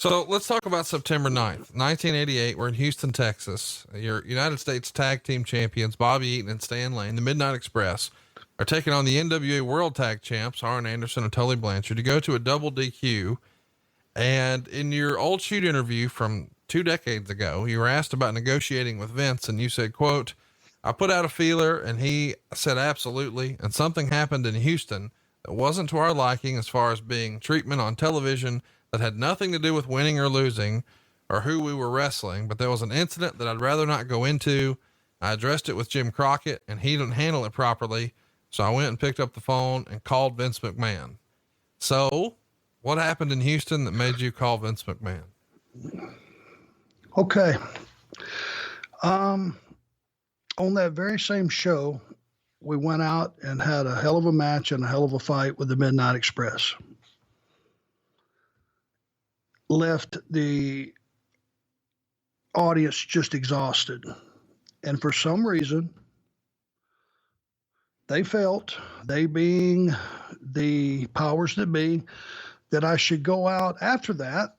So let's talk about September 9th, 1988. We're in Houston, Texas. Your United States Tag Team Champions, Bobby Eaton and Stan Lane, the Midnight Express, are taking on the NWA World Tag Champs, Arn Anderson and Tully Blanchard, to go to a double DQ. And in your old shoot interview from 2 decades ago, you were asked about negotiating with Vince, and you said, quote, "I put out a feeler and he said, absolutely. And something happened in Houston that wasn't to our liking as far as being treatment on television that had nothing to do with winning or losing or who we were wrestling. But there was an incident that I'd rather not go into. I addressed it with Jim Crockett and he didn't handle it properly. So I went and picked up the phone and called Vince McMahon." So what happened in Houston that made you call Vince McMahon? Okay. On that very same show, we went out and had a hell of a match and a hell of a fight with the Midnight Express. Left the audience just exhausted. And for some reason, they felt, they being the powers that be, that I should go out after that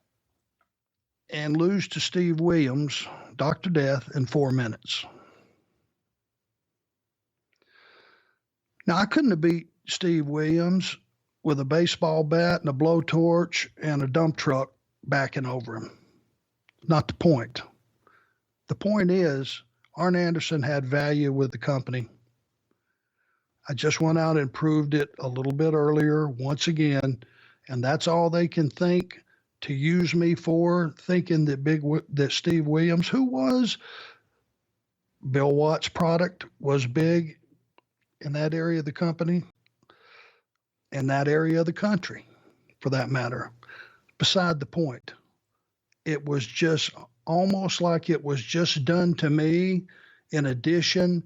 and lose to Steve Williams, Dr. Death, in 4 minutes. Now, I couldn't have beat Steve Williams with a baseball bat and a blowtorch and a dump truck backing over him. Not the point. The point is, Arn Anderson had value with the company. I just went out and proved it a little bit earlier, once again, and that's all they can think to use me for, thinking that Steve Williams, who was Bill Watts' product, was big in that area of the company, in that area of the country, for that matter. Beside the point. It was just almost like it was just done to me in addition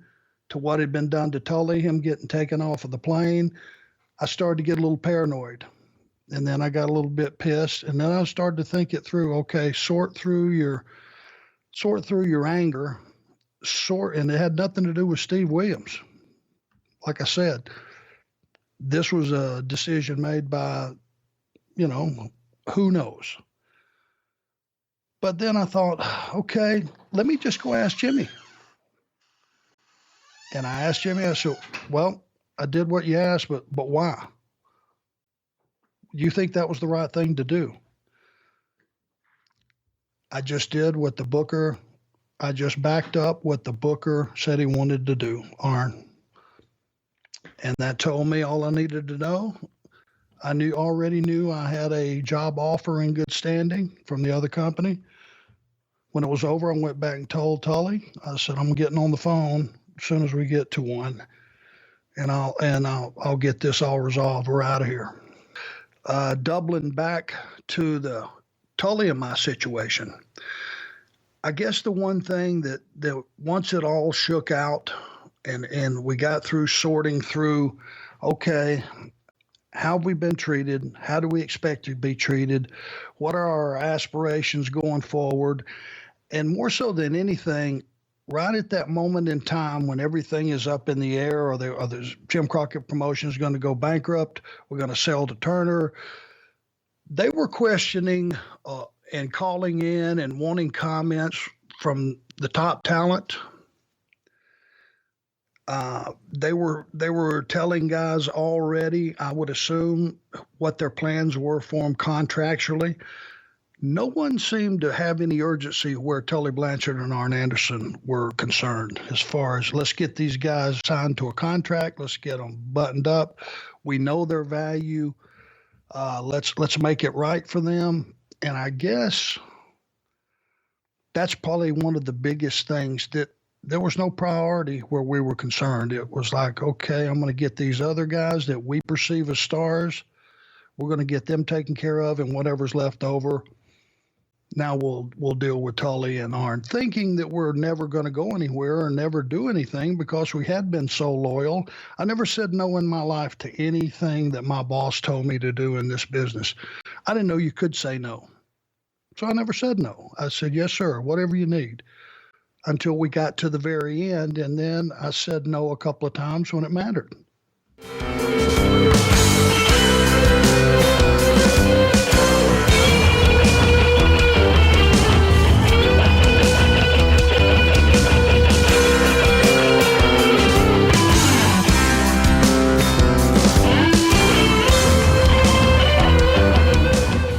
to what had been done to Tully, him getting taken off of the plane. I started to get a little paranoid. And then I got a little bit pissed. And then I started to think it through. Okay, sort through your anger, and it had nothing to do with Steve Williams. Like I said, this was a decision made by, who knows. But then I thought, okay, let me just go ask Jimmy. And I asked Jimmy, I said, well, I did what you asked, but why? You think that was the right thing to do? I just did what the booker, I just backed up what the booker said he wanted to do, Arn. And that told me all I needed to know. I already knew I had a job offer in good standing from the other company. When it was over, I went back and told Tully. I said, I'm getting on the phone as soon as we get to one, and I'll get this all resolved. We're out of here. Doubling back to the Tully and my situation, I guess the one thing that once it all shook out and we got through sorting through, okay, how have we been treated? How do we expect to be treated? What are our aspirations going forward? And more so than anything, right at that moment in time when everything is up in the air, or there's Jim Crockett Promotions going to go bankrupt, we're going to sell to Turner, they were questioning and calling in and wanting comments from the top talent. They were telling guys already, I would assume, what their plans were for them contractually. No one seemed to have any urgency where Tully Blanchard and Arn Anderson were concerned, as far as let's get these guys signed to a contract, let's get them buttoned up. We know their value. Let's make it right for them. And I guess that's probably one of the biggest things, that there was no priority where we were concerned. It was like, okay, I'm going to get these other guys that we perceive as stars. We're going to get them taken care of, and whatever's left over, now we'll deal with Tully and Arn, thinking that we're never going to go anywhere or never do anything because we had been so loyal. I never said no in my life to anything that my boss told me to do in this business. I didn't know you could say no. So I never said no. I said, yes, sir, whatever you need, until we got to the very end. And then I said no a couple of times when it mattered.